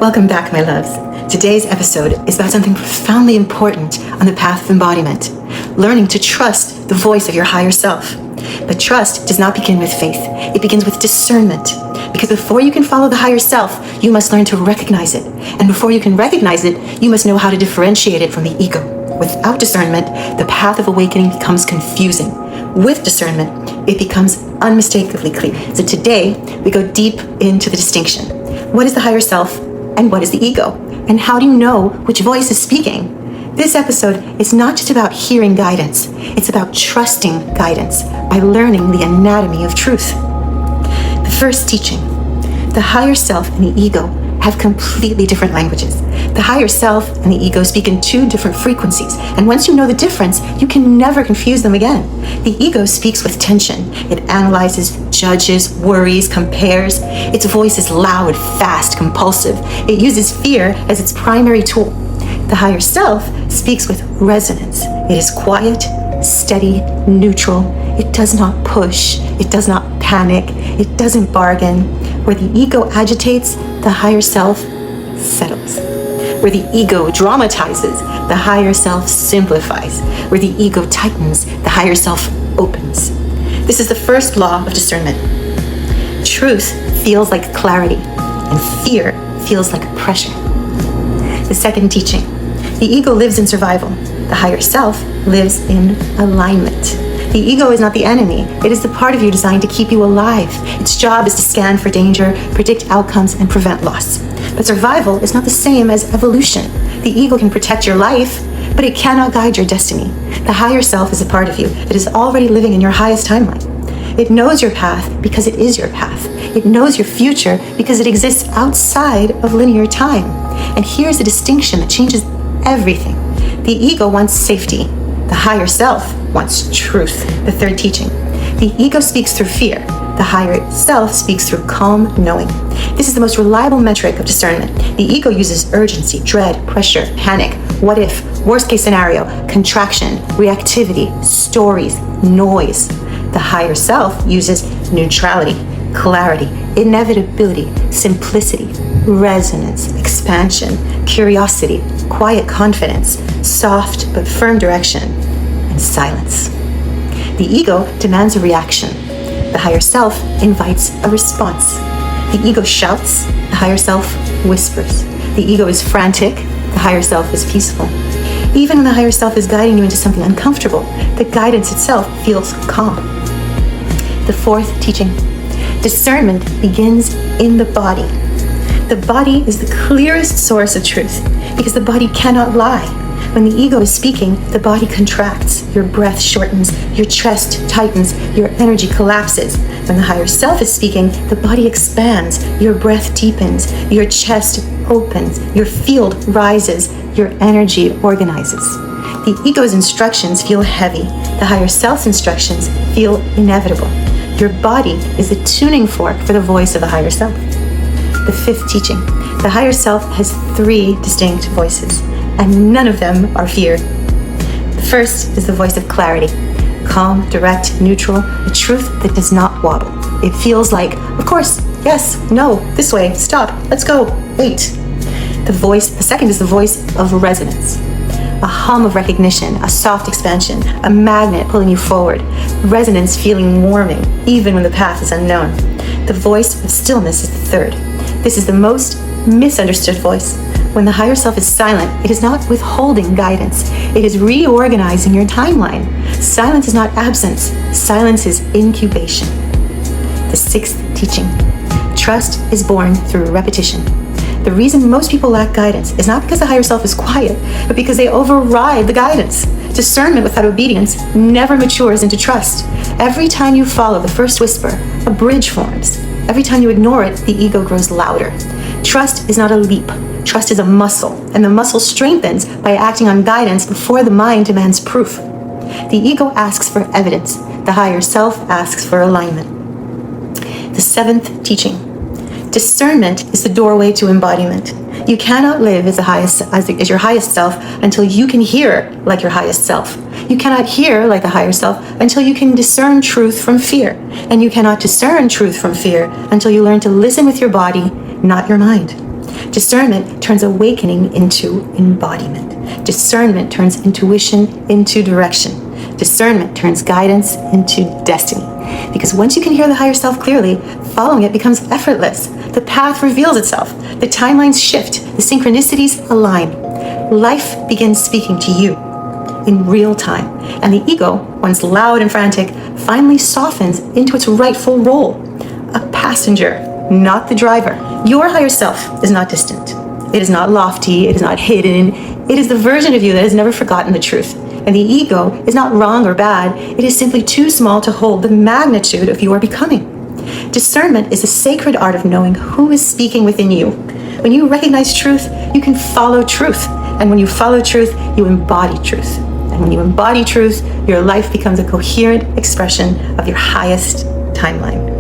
Welcome back, my loves. Today's episode is about something profoundly important on the path of embodiment, learning to trust the voice of your higher self. But trust does not begin with faith. It begins with discernment. Because before you can follow the higher self, you must learn to recognize it. And before you can recognize it, you must know how to differentiate it from the ego. Without discernment, the path of awakening becomes confusing. With discernment, it becomes unmistakably clear. So today, we go deep into the distinction. What is the higher self and what is the ego? And how do you know which voice is speaking? This episode is not just about hearing guidance. It's about trusting guidance by learning the anatomy of truth. The first teaching, the higher self and the ego have completely different languages. The higher self and the ego speak in two different frequencies, and once you know the difference, you can never confuse them again. The ego speaks with tension. It analyzes, judges, worries, compares. Its voice is loud, fast, compulsive. It uses fear as its primary tool. The higher self speaks with resonance. It is quiet, steady, neutral. It does not push. It does not panic. It doesn't bargain. Where the ego agitates, the higher self settles. Where the ego dramatizes, the higher self simplifies. Where the ego tightens, the higher self opens. This is the first law of discernment. Truth feels like clarity, and fear feels like pressure. The second teaching, the ego lives in survival. The higher self lives in alignment. The ego is not the enemy. It is the part of you designed to keep you alive. Its job is to scan for danger, predict outcomes, and prevent loss. But survival is not the same as evolution. The ego can protect your life, but it cannot guide your destiny. The higher self is a part of you that is already living in your highest timeline. It knows your path because it is your path. It knows your future because it exists outside of linear time. And here's a distinction that changes everything. The ego wants safety. The higher self wants truth. The third teaching. The ego speaks through fear. The higher self speaks through calm knowing. This is the most reliable metric of discernment. The ego uses urgency, dread, pressure, panic, what if, worst case scenario, contraction, reactivity, stories, noise. The higher self uses neutrality, clarity, inevitability, simplicity, resonance, expansion, curiosity, quiet confidence, soft but firm direction, and silence. The ego demands a reaction. The higher self invites a response. The ego shouts, the higher self whispers. The ego is frantic, the higher self is peaceful. Even when the higher self is guiding you into something uncomfortable, the guidance itself feels calm. The fourth teaching, discernment begins in the body. The body is the clearest source of truth because the body cannot lie. When the ego is speaking, the body contracts, your breath shortens, your chest tightens, your energy collapses. When the higher self is speaking, the body expands, your breath deepens, your chest opens, your field rises, your energy organizes. The ego's instructions feel heavy. The higher self's instructions feel inevitable. Your body is a tuning fork for the voice of the higher self. The fifth teaching, the higher self has three distinct voices, and none of them are fear. The first is the voice of clarity, calm, direct, neutral, a truth that does not wobble. It feels like, of course, yes, no, this way, stop, let's go, wait. The second is the voice of resonance, a hum of recognition, a soft expansion, a magnet pulling you forward, resonance feeling warming, even when the path is unknown. The voice of stillness is the third. This is the most misunderstood voice. When the higher self is silent, it is not withholding guidance. It is reorganizing your timeline. Silence is not absence. Silence is incubation. The sixth teaching. Trust is born through repetition. The reason most people lack guidance is not because the higher self is quiet, but because they override the guidance. Discernment without obedience never matures into trust. Every time you follow the first whisper, a bridge forms. Every time you ignore it, the ego grows louder. Trust is not a leap. Trust is a muscle, and the muscle strengthens by acting on guidance before the mind demands proof. The ego asks for evidence. The higher self asks for alignment. The seventh teaching. Discernment is the doorway to embodiment. You cannot live as your highest self until you can hear like your highest self. You cannot hear like the higher self until you can discern truth from fear. And you cannot discern truth from fear until you learn to listen with your body, not your mind. Discernment turns awakening into embodiment. Discernment turns intuition into direction. Discernment turns guidance into destiny. Because once you can hear the higher self clearly, following it becomes effortless. The path reveals itself. The timelines shift. The synchronicities align. Life begins speaking to you in real time. And the ego, once loud and frantic, finally softens into its rightful role. A passenger, not the driver. Your higher self is not distant. It is not lofty. It is not hidden. It is the version of you that has never forgotten the truth. And the ego is not wrong or bad. It is simply too small to hold the magnitude of your becoming. Discernment is the sacred art of knowing who is speaking within you. When you recognize truth, you can follow truth. And when you follow truth, you embody truth. And when you embody truth, your life becomes a coherent expression of your highest timeline.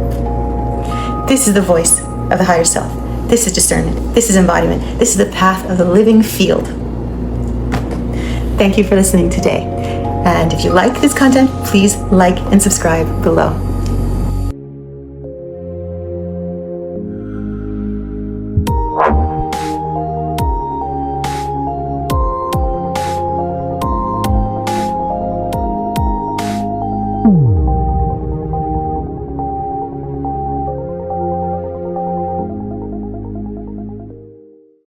This is the voice of the higher self. This is discernment. This is embodiment. This is the path of the living field. Thank you for listening today. And if you like this content, please like and subscribe below. Mm-hmm.